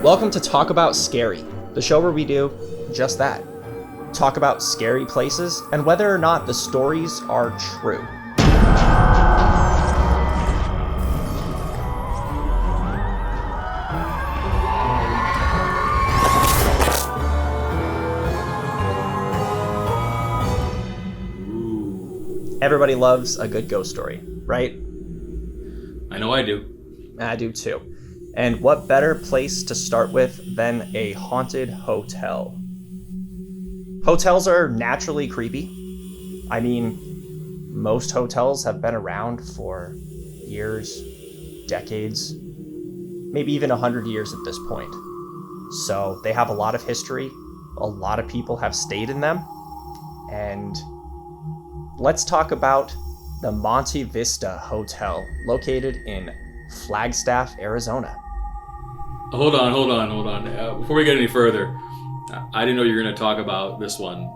Welcome to Talk About Scary, the show where we do just that. Talk about scary places and whether or not the stories are true. Everybody loves a good ghost story, right? I know I do. I do too. And what better place to start with than a haunted hotel? Hotels are naturally creepy. I mean, most hotels have been around for years, decades, maybe even 100 years at this point. So they have a lot of history. A lot of people have stayed in them. And let's talk about the Monte Vista Hotel, located in Flagstaff, Arizona. Hold on. Before we get any further, I didn't know you were going to talk about this one.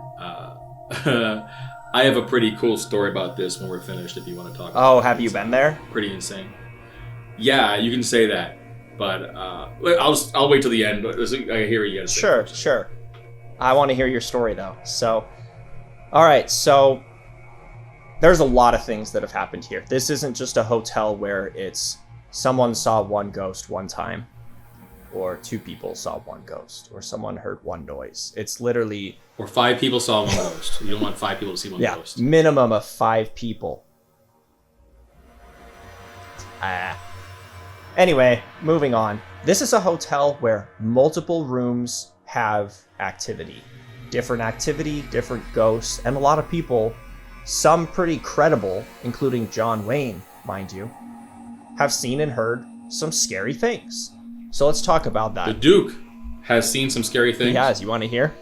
I have a pretty cool story about this when we're finished, if you want to talk about it. Oh, have you been there? Pretty insane. Yeah, you can say that. But I'll wait till the end. I hear what you guys say. Sure. I want to hear your story, though. So, all right, so there's a lot of things that have happened here. This isn't just a hotel where it's someone saw one ghost one time, or two people saw one ghost, or someone heard one noise. It's literally... Or 5 people saw one ghost. You don't want 5 people to see one ghost. Yeah, minimum of 5 people. Anyway, moving on. This is a hotel where multiple rooms have activity. Different ghosts, and a lot of people, some pretty credible, including John Wayne, mind you, have seen and heard some scary things. So let's talk about that. The Duke has seen some scary things. He has. You want to hear?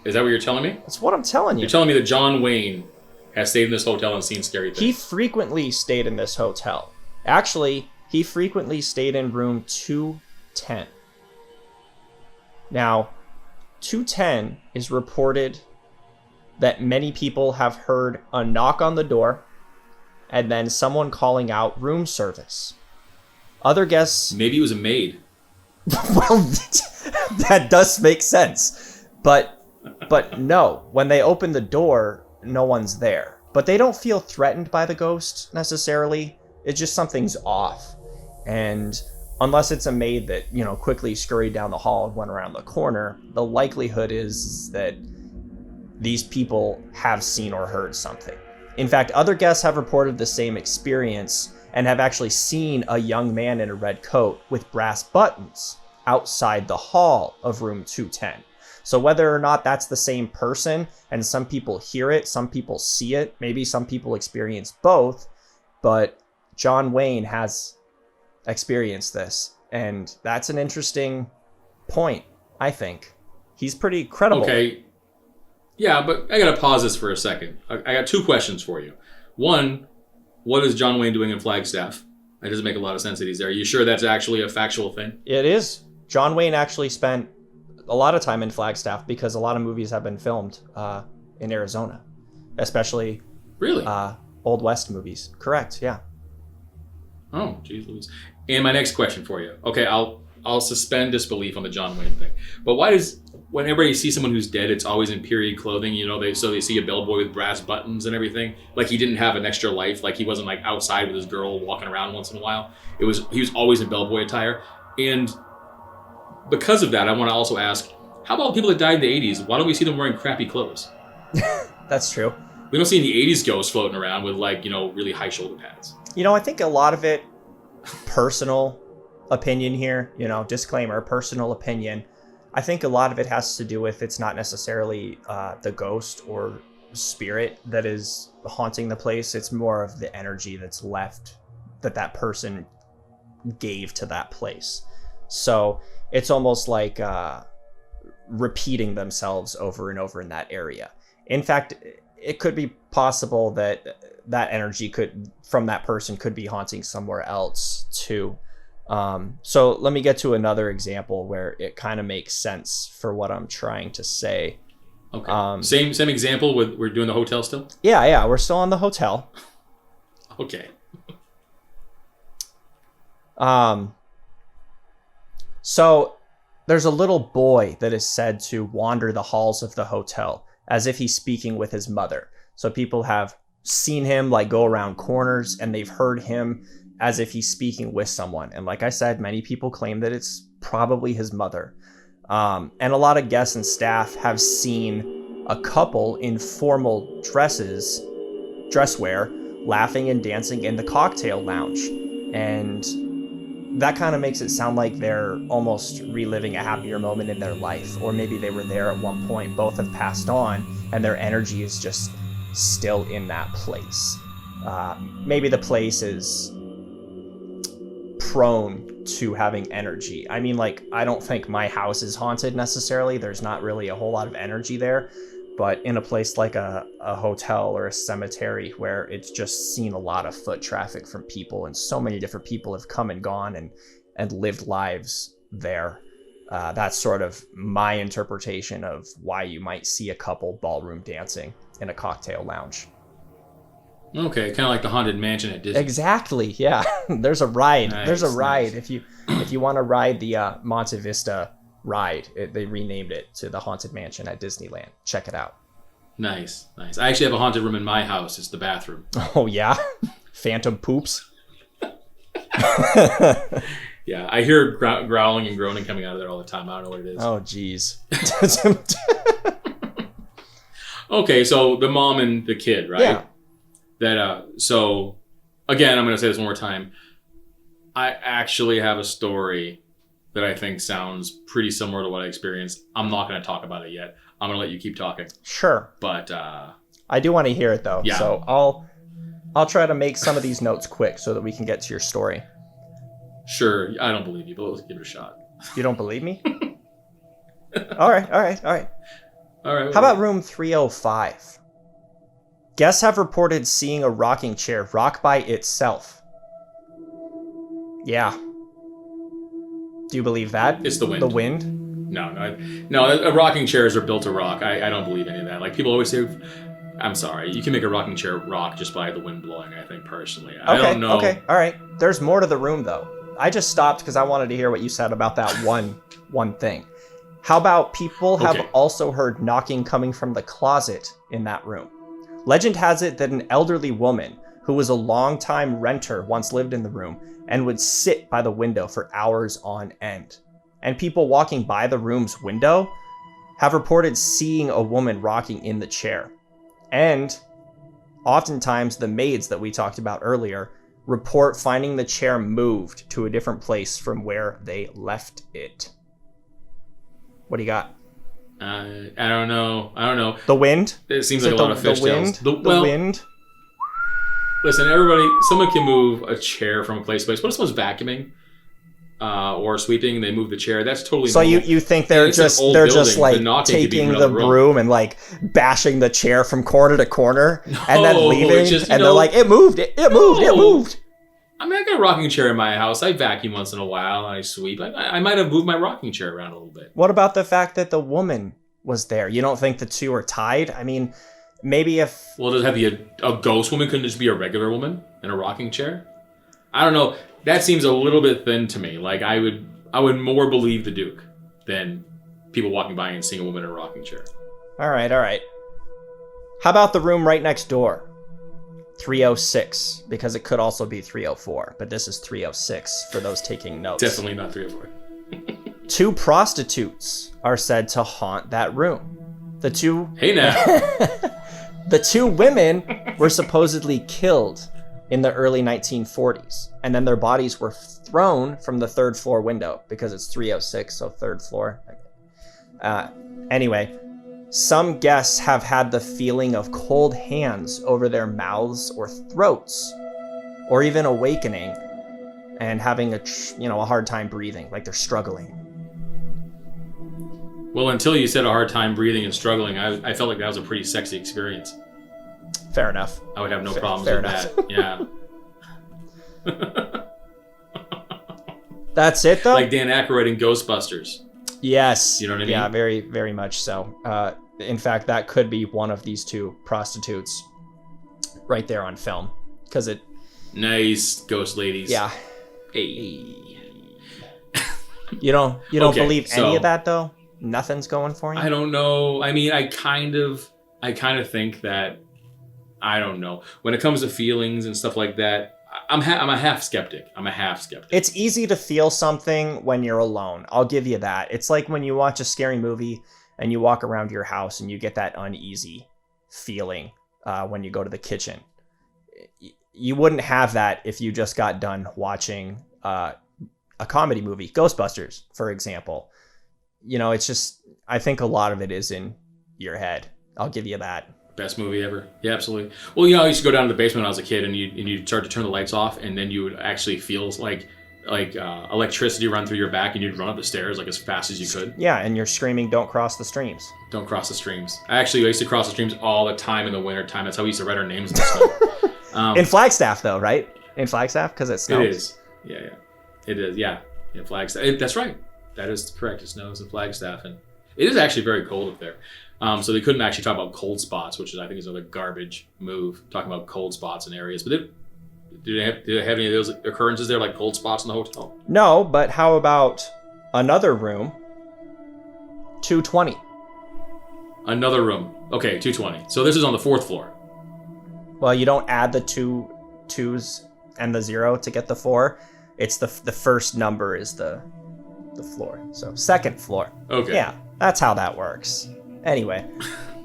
Is that what you're telling me? That's what I'm telling you. You're telling me that John Wayne has stayed in this hotel and seen scary things. He frequently stayed in this hotel. Actually, he frequently stayed in room 210. Now, 210 is reported that many people have heard a knock on the door and then someone calling out room service. Other guests... Maybe it was a maid. Well, that does make sense. But no, when they open the door, no one's there. But they don't feel threatened by the ghost necessarily. It's just something's off. And unless it's a maid that, quickly scurried down the hall and went around the corner, the likelihood is that these people have seen or heard something. In fact, other guests have reported the same experience and have actually seen a young man in a red coat with brass buttons outside the hall of room 210. So whether or not that's the same person, and some people hear it, some people see it, maybe some people experience both, but John Wayne has experienced this, and that's an interesting point, I think. He's pretty credible. Okay. Yeah, but I gotta pause this for a second. I got 2 questions for you. One, what is John Wayne doing in Flagstaff? It doesn't make a lot of sense that he's there. Are you sure that's actually a factual thing? It is. John Wayne actually spent a lot of time in Flagstaff because a lot of movies have been filmed in Arizona, especially really Old West movies. Correct, yeah. Oh, geez Louise. And my next question for you. Okay, I'll suspend disbelief on the John Wayne thing. But why does, when everybody sees someone who's dead, it's always in period clothing, they see a bellboy with brass buttons and everything, like he didn't have an extra life, like he wasn't like outside with his girl walking around once in a while. He was always in bellboy attire. And because of that, I want to also ask, how about people that died in the 80s? Why don't we see them wearing crappy clothes? That's true. We don't see any 80s ghosts floating around with really high shoulder pads. I think a lot of it, personal opinion here, disclaimer, personal opinion. I think a lot of it has to do with it's not necessarily the ghost or spirit that is haunting the place. It's more of the energy that's left that person gave to that place. So it's almost like repeating themselves over and over in that area. In fact, it could be possible that energy from that person could be haunting somewhere else too. So let me get to another example where it kind of makes sense for what I'm trying to say. Okay. Same example with we're doing the hotel still? Yeah, we're still on the hotel. Okay. So There's a little boy that is said to wander the halls of the hotel as if he's speaking with his mother. So people have seen him like go around corners, and they've heard him as if he's speaking with someone. And like I said, many people claim that it's probably his mother. And a lot of guests and staff have seen a couple in formal dresswear, laughing and dancing in the cocktail lounge. And that kind of makes it sound like they're almost reliving a happier moment in their life. Or maybe they were there at one point, both have passed on, and their energy is just still in that place. Maybe the place is prone to having energy. I mean, like, I don't think my house is haunted necessarily. There's not really a whole lot of energy there. But in a place like a hotel or a cemetery where it's just seen a lot of foot traffic from people, and so many different people have come and gone and lived lives there, that's sort of my interpretation of why you might see a couple ballroom dancing in a cocktail lounge. Okay, kind of like the Haunted Mansion at Disney. Exactly, yeah. There's a ride. Nice, There's a ride. nice. If you want to ride the Monte Vista ride, they renamed it to the Haunted Mansion at Disneyland. Check it out. Nice, nice. I actually have a haunted room in my house. It's the bathroom. Oh, yeah? Phantom poops? Yeah, I hear growling and groaning coming out of there all the time. I don't know what it is. Oh, geez. Okay, so the mom and the kid, right? Yeah. So, again, I'm going to say this one more time. I actually have a story that I think sounds pretty similar to what I experienced. I'm not going to talk about it yet. I'm going to let you keep talking. Sure. But I do want to hear it, though. Yeah. So I'll try to make some of these notes quick so that we can get to your story. sure, I don't believe you, but let's give it a shot. You don't believe me? All right. All right. How about room 305? Guests have reported seeing a rocking chair rock by itself. Yeah. Do you believe that? It's the wind. The wind? No. Rocking chairs are built to rock. I don't believe any of that. Like, people always say, I'm sorry, you can make a rocking chair rock just by the wind blowing, I think, personally. I don't know. Okay, all right. There's more to the room, though. I just stopped because I wanted to hear what you said about that one thing. How about people have also heard knocking coming from the closet in that room? Legend has it that an elderly woman who was a longtime renter once lived in the room and would sit by the window for hours on end. And people walking by the room's window have reported seeing a woman rocking in the chair. And oftentimes the maids that we talked about earlier report finding the chair moved to a different place from where they left it. What do you got? I don't know. The wind? It seems like a lot of fish tales. The wind? Listen, everybody, someone can move a chair from place to place. What if someone's vacuuming or sweeping and they move the chair? That's totally so normal. you think they're just like taking the broom and like bashing the chair from corner to corner and then leaving and they're like, it moved. I mean, I got a rocking chair in my house. I vacuum once in a while and I sweep. I might have moved my rocking chair around a little bit. What about the fact that the woman was there? You don't think the two are tied? I mean, maybe if... Well, does it have to be a ghost woman? Couldn't it just be a regular woman in a rocking chair? I don't know. That seems a little bit thin to me. Like, I would more believe the Duke than people walking by and seeing a woman in a rocking chair. All right. How about the room right next door? 306, because it could also be 304, but this is 306 for those taking notes. Definitely not 304. 2 prostitutes are said to haunt that room. The 2... Hey now! The 2 women were supposedly killed in the early 1940s, and then their bodies were thrown from the 3rd floor window, because it's 306, so 3rd floor. Anyway, some guests have had the feeling of cold hands over their mouths or throats, or even awakening and having a hard time breathing, like they're struggling. Well, until you said a hard time breathing and struggling, I felt like that was a pretty sexy experience. Fair enough. I would have no problems with that. Yeah. That's it, though? Like Dan Aykroyd in Ghostbusters. Yes. You know what I mean? Yeah, very, very much so. In fact, that could be one of these 2 prostitutes right there on film. Because it... Nice, ghost ladies. Yeah. Hey. You don't Okay, believe any so- of that though? Nothing's going for you? I don't know. I mean, I kind of think that, I don't know. When it comes to feelings and stuff like that, I'm a half skeptic. It's easy to feel something when you're alone. I'll give you that. It's like when you watch a scary movie and you walk around your house and you get that uneasy feeling when you go to the kitchen. You wouldn't have that if you just got done watching a comedy movie, Ghostbusters, for example. You know, it's just, I think a lot of it is in your head. I'll give you that. Best movie ever. Yeah, absolutely. Well, you know, I used to go down to the basement when I was a kid, and you'd start to turn the lights off, and then you would actually feel like electricity run through your back, and you'd run up the stairs like as fast as you could. Yeah, and you're screaming, "Don't cross the streams." Don't cross the streams. I used to cross the streams all the time in the winter time. That's how we used to write our names in the snow. In Flagstaff, though, right? In Flagstaff, because it snows. It is. Yeah. It is. Yeah. In Flagstaff. That's right. That is correct. It snows in Flagstaff, and it is actually very cold up there. So they couldn't actually talk about cold spots, which I think is another garbage move, talking about cold spots in areas. But do they have any of those occurrences there, like cold spots in the hotel? No, but how about another room? 220. Another room. Okay, 220. So this is on the 4th floor. Well, you don't add the 2 2s and the 0 to get the 4. It's the first number is the floor. So 2nd floor. Okay. Yeah, that's how that works. Anyway,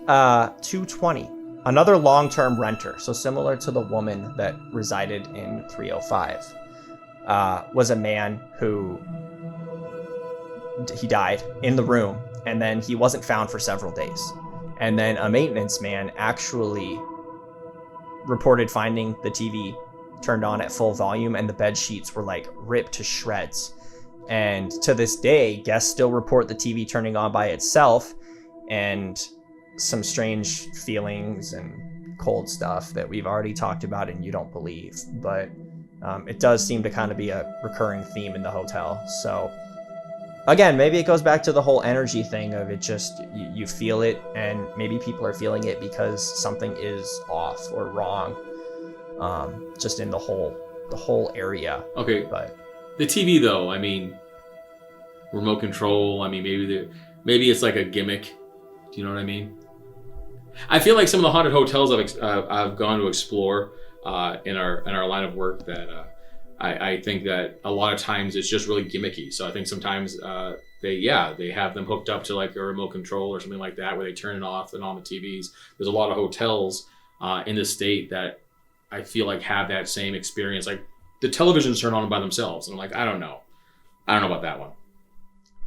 220. Another long-term renter, so similar to the woman that resided in 305, was a man who he died in the room, and then he wasn't found for several days. And then a maintenance man actually reported finding the TV turned on at full volume, and the bed sheets were like ripped to shreds. And to this day, guests still report the TV turning on by itself, and some strange feelings and cold stuff that we've already talked about and you don't believe. But it does seem to kind of be a recurring theme in the hotel. So again, maybe it goes back to the whole energy thing of it just, you feel it, and maybe people are feeling it because something is off or wrong, just in the whole area. Okay. But the TV, though, I mean, remote control, I mean, maybe it's like a gimmick. Do you know what I mean? I feel like some of the haunted hotels I've gone to explore in our line of work that I think that a lot of times it's just really gimmicky. So I think sometimes they have them hooked up to like a remote control or something like that where they turn it off and on the TVs. There's a lot of hotels in the state that I feel like have that same experience. Like the televisions turn on by themselves, and I'm like, I don't know about that one.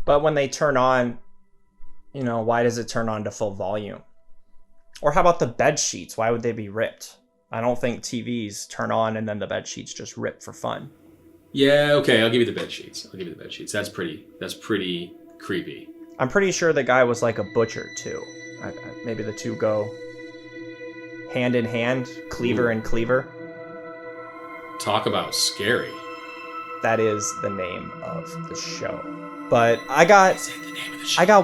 But when they turn on, you know, why does it turn on to full volume? Or how about the bed sheets? Why would they be ripped? I don't think TVs turn on and then the bed sheets just rip for fun. Yeah, okay, I'll give you the bed sheets. That's pretty creepy. I'm pretty sure the guy was like a butcher too. Maybe the two go hand in hand, cleaver and cleaver. Talk about scary. That is the name of the show. But I got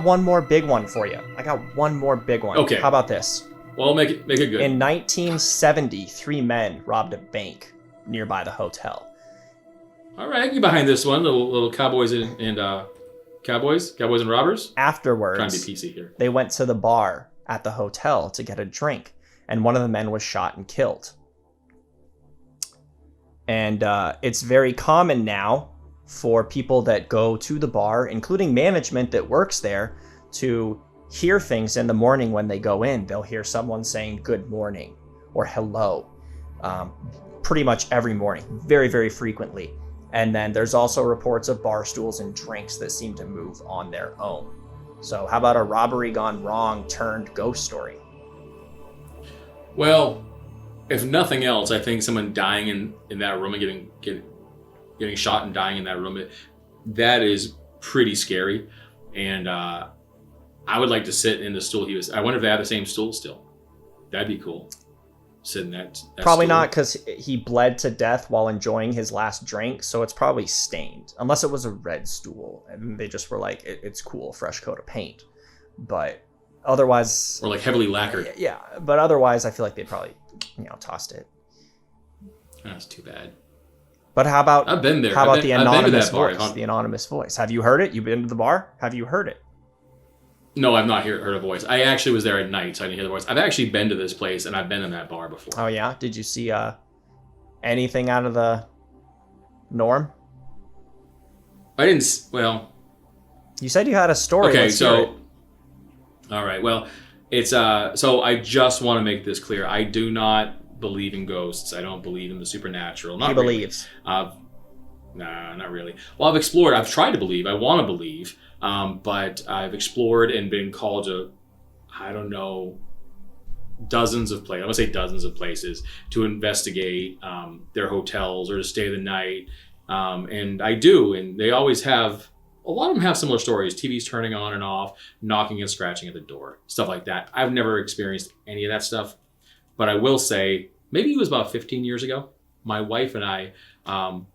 one more big one for you. Okay. How about this? Well, make it good. In 1970, 3 men robbed a bank nearby the hotel. All right, I can get behind this one. Little cowboys and cowboys and robbers. Afterwards, trying to be PC here. They went to the bar at the hotel to get a drink, and one of the men was shot and killed. And it's very common now for people that go to the bar, including management that works there, to hear things in the morning when they go in. They'll hear someone saying good morning or hello pretty much every morning, very, very frequently. And then there's also reports of bar stools and drinks that seem to move on their own. So how about a robbery gone wrong turned ghost story? Well, if nothing else, I think someone dying in that room and getting shot and dying in that room, that is pretty scary. And I would like to sit in the stool he was. I wonder if they have the same stool still. That'd be cool. Sit in that probably stool. not, because he bled to death while enjoying his last drink, so it's probably stained. Unless it was a red stool, and they just were like, it's cool, fresh coat of paint. But otherwise... Or like heavily lacquered. Yeah, but otherwise I feel like they probably, tossed it. That's too bad. But how about I've been there. How about the anonymous that bar. voice? The anonymous voice. Have you heard it? You've been to the bar? Have you heard it? No, I've not heard a voice. I actually was there at night, so I didn't hear the voice. I've actually been to this place, and I've been in that bar before. Oh yeah. Did you see anything out of the norm? I didn't. Well, you said you had a story. Okay, Let's hear it. All right. Well, it's so I just want to make this clear. I do not believe in ghosts. I don't believe in the supernatural. Not He really. believes. Nah, not really. Well, I've explored. I've tried to believe. I want to believe. But I've explored and been called to, I don't know, dozens of places. I would say dozens of places to investigate their hotels or to stay the night. And I do, and they always have. A lot of them have similar stories. TVs turning on and off, knocking and scratching at the door, stuff like that. I've never experienced any of that stuff. But I will say, maybe it was about 15 years ago, my wife and I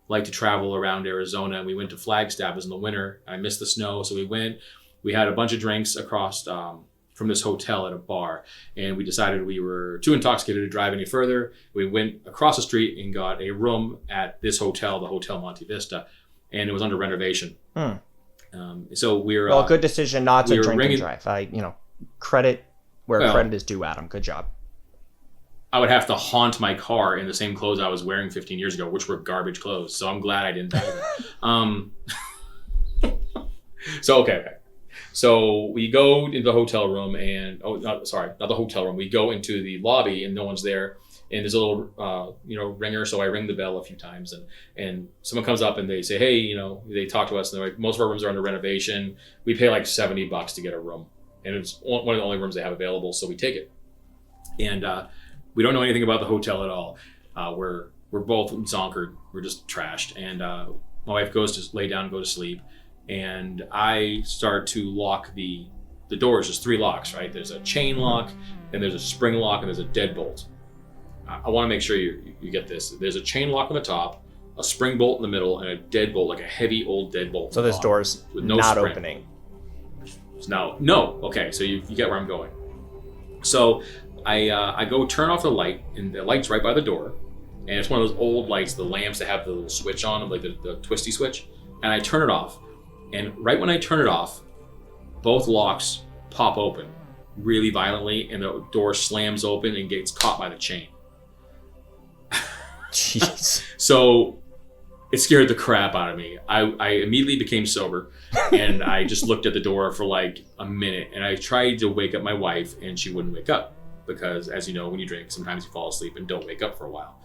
like to travel around Arizona, and we went to Flagstaff. It was in the winter. I missed the snow, so we went. We had a bunch of drinks across from this hotel at a bar, and we decided we were too intoxicated to drive any further. We went across the street and got a room at this hotel, the Hotel Monte Vista, and it was under renovation. So we're well, good decision not to drink ringing, and drive. Credit where credit is due, Adam. Good job. I would have to haunt my car in the same clothes I was wearing 15 years ago, which were garbage clothes. So I'm glad I didn't die. So okay. So we go into the hotel room and not the hotel room. We go into the lobby and no one's there. And there's a little ringer. So I ring the bell a few times and someone comes up and they say, hey, they talk to us and they're like, most of our rooms are under renovation. We pay like $70 to get a room, and it's one of the only rooms they have available. So we take it. And we don't know anything about the hotel at all. We're both zonkered. We're just trashed. And my wife goes to lay down and go to sleep. And I start to lock the doors. There's 3 locks, right? There's a chain lock, and there's a spring lock, and there's a deadbolt. I want to make sure you get this. There's a chain lock on the top, a spring bolt in the middle, and a deadbolt, like a heavy old deadbolt. So this door's with no not spring. opening. No. Okay, so you get where I'm going. So I go turn off the light, and the light's right by the door, and it's one of those old lights, the lamps that have the little switch on them, like the twisty switch, and I turn it off. And right when I turn it off, both locks pop open really violently, and the door slams open and gets caught by the chain. Jeez. So it scared the crap out of me. I immediately became sober, and I just looked at the door for like a minute, and I tried to wake up my wife, and she wouldn't wake up because, as you know, when you drink, sometimes you fall asleep and don't wake up for a while.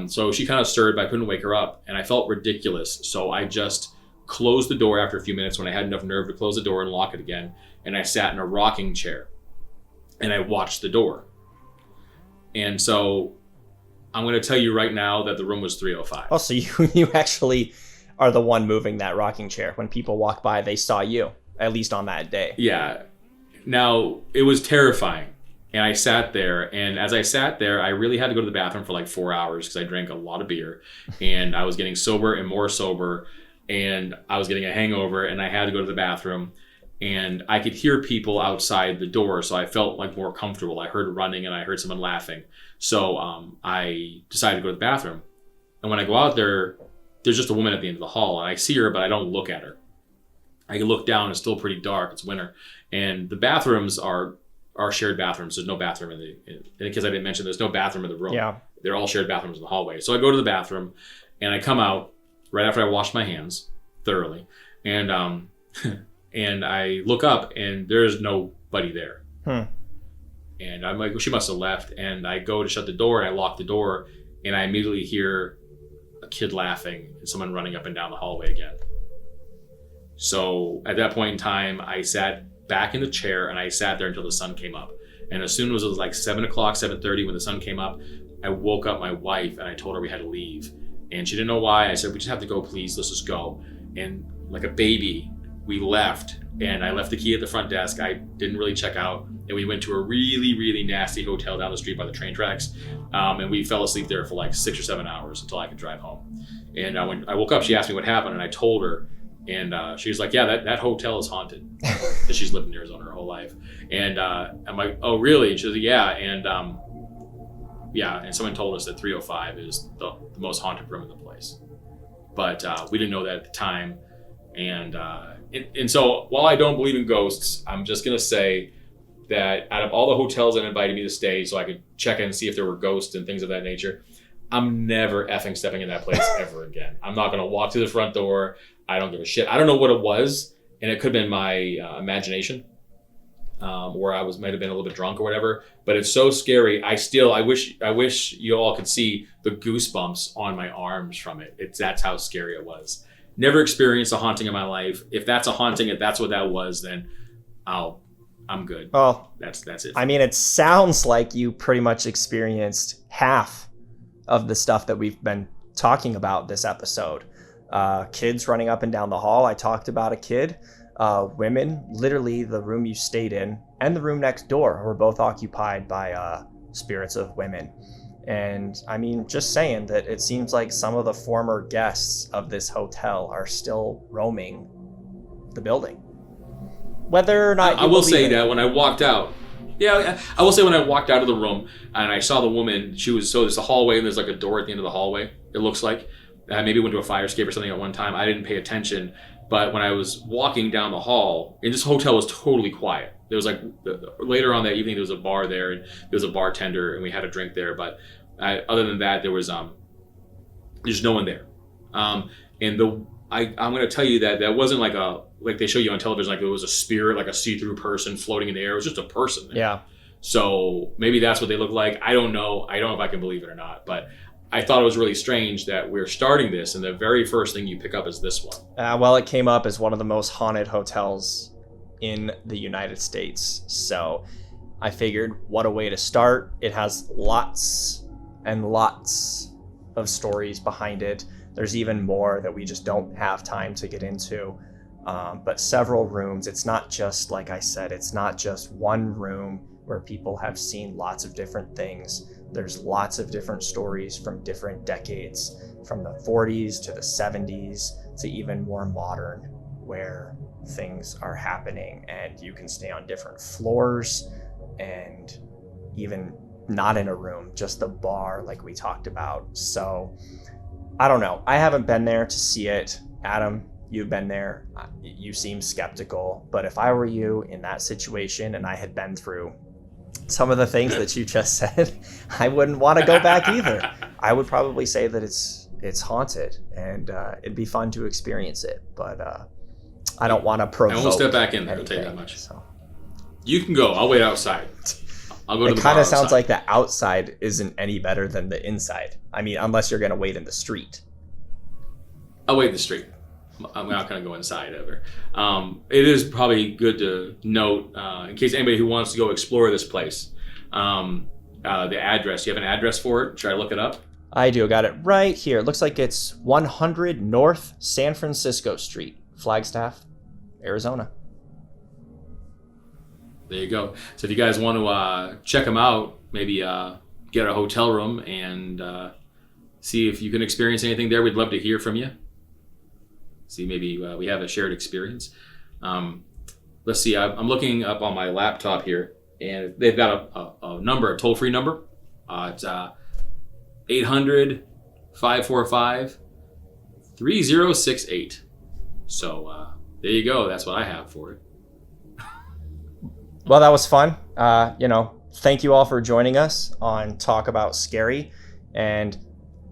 So she kind of stirred, but I couldn't wake her up, and I felt ridiculous. So I just closed the door after a few minutes when I had enough nerve to close the door and lock it again, and I sat in a rocking chair, and I watched the door. And so I'm going to tell you right now that the room was 305. Oh, so you actually are the one moving that rocking chair. When people walk by, they saw you, at least on that day. Yeah. Now, it was terrifying. And I sat there, and as I sat there, I really had to go to the bathroom for like 4 hours because I drank a lot of beer, and I was getting sober and more sober, and I was getting a hangover, and I had to go to the bathroom, and I could hear people outside the door, so I felt like more comfortable. I heard running, and I heard someone laughing. So I decided to go to the bathroom. And when I go out there, there's just a woman at the end of the hall, and I see her, but I don't look at her. I can look down, it's still pretty dark, it's winter. And the bathrooms are shared bathrooms. There's no bathroom in because I didn't mention, there's no bathroom in the room. Yeah. They're all shared bathrooms in the hallway. So I go to the bathroom, and I come out right after I wash my hands thoroughly. And and I look up, and there's nobody there. And I'm like, well, she must have left. And I go to shut the door, and I lock the door, and I immediately hear a kid laughing and someone running up and down the hallway again. So at that point in time, I sat back in the chair, and I sat there until the sun came up. And as soon as it was like 7 o'clock, 7:30, when the sun came up, I woke up my wife, and I told her we had to leave. And she didn't know why. I said, we just have to go, please. Let's just go. And like a baby, we left. And I left the key at the front desk. I didn't really check out. And we went to a really, really nasty hotel down the street by the train tracks. And we fell asleep there for like 6 or 7 hours until I could drive home. And when I woke up, she asked me what happened, and I told her. And she was like, yeah, that hotel is haunted. Because she's lived in Arizona her whole life. And I'm like, oh, really? And she was like, yeah. And and someone told us that 305 is the most haunted room in the place. but we didn't know that at the time. And so while I don't believe in ghosts, I'm just going to say that out of all the hotels that invited me to stay so I could check in and see if there were ghosts and things of that nature, I'm never effing stepping in that place ever again. I'm not going to walk to the front door. I don't give a shit. I don't know what it was, and it could have been my imagination, or I might have been a little bit drunk or whatever. But it's so scary. I wish you all could see the goosebumps on my arms from it. That's how scary it was. Never experienced a haunting in my life. If that's a haunting, if that's what that was, then I'm good. Well, that's it. I mean, it sounds like you pretty much experienced half of the stuff that we've been talking about this episode. Kids running up and down the hall. I talked about a kid. Women, literally the room you stayed in and the room next door were both occupied by spirits of women. And I mean, just saying that it seems like some of the former guests of this hotel are still roaming the building. Whether or not I will say that when I walked out, I will say when I walked out of the room and I saw the woman, there's a hallway and there's like a door at the end of the hallway. It looks like maybe went to a fire escape or something at one time. I didn't pay attention, but when I was walking down the hall, and this hotel was totally quiet. There was like later on that evening there was a bar there and there was a bartender and we had a drink there. But other than that, there was there's no one there. I'm going to tell you that wasn't like they show you on television, like it was a spirit, like a see-through person floating in the air. It was just a person there. Yeah. So maybe that's what they look like. I don't know. I don't know if I can believe it or not, but I thought it was really strange that we're starting this and the very first thing you pick up is this one. Well, it came up as one of the most haunted hotels in the United States. So I figured, what a way to start. It has lots and lots of stories behind it. There's even more that we just don't have time to get into. But several rooms. It's not just, like I said, it's not just one room where people have seen lots of different things. There's lots of different stories from different decades, from the 40s to the 70s to even more modern, where things are happening and you can stay on different floors and even not in a room, just a bar like we talked about. So I don't know. I haven't been there to see it. Adam, you've been there. You seem skeptical, but if I were you in that situation and I had been through some of the things that you just said, I wouldn't want to go back either. I would probably say that it's haunted and it'd be fun to experience it, but I don't want to provoke. I won't step back in there, I'll tell you that much. So. You can go. I'll wait outside. I'll go to the bar. It kind of sounds like the outside isn't any better than the inside. I mean, unless you're going to wait in the street. I'll wait in the street. I'm not going to go inside ever. It is probably good to note, in case anybody who wants to go explore this place, the address. You have an address for it? Should I look it up? I do. Got it right here. It looks like it's 100 North San Francisco Street, Flagstaff, Arizona. There you go. So if you guys want to check them out, maybe get a hotel room and see if you can experience anything there, we'd love to hear from you. See, maybe we have a shared experience. Let's see. I'm looking up on my laptop here, and they've got a number, a toll-free number. It's 800-545-3068. So there you go. That's what I have for it. Well, that was fun. Thank you all for joining us on Talk About Scary, and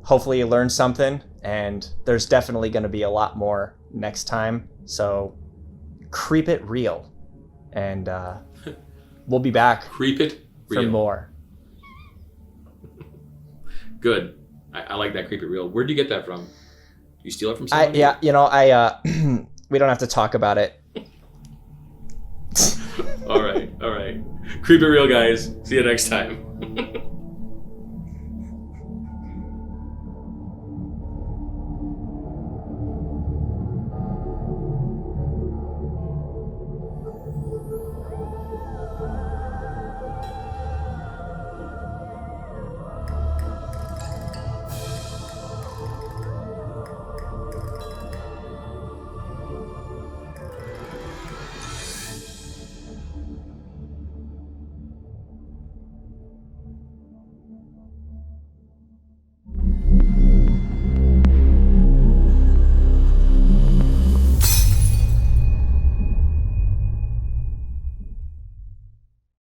hopefully you learned something. And there's definitely going to be a lot more next time. So creep it real. And we'll be back. Creep it real. For more. Good. I like that creep it real. Where'd you get that from? You steal it from someone? We don't have to talk about it. All right. Creep it real, guys. See you next time.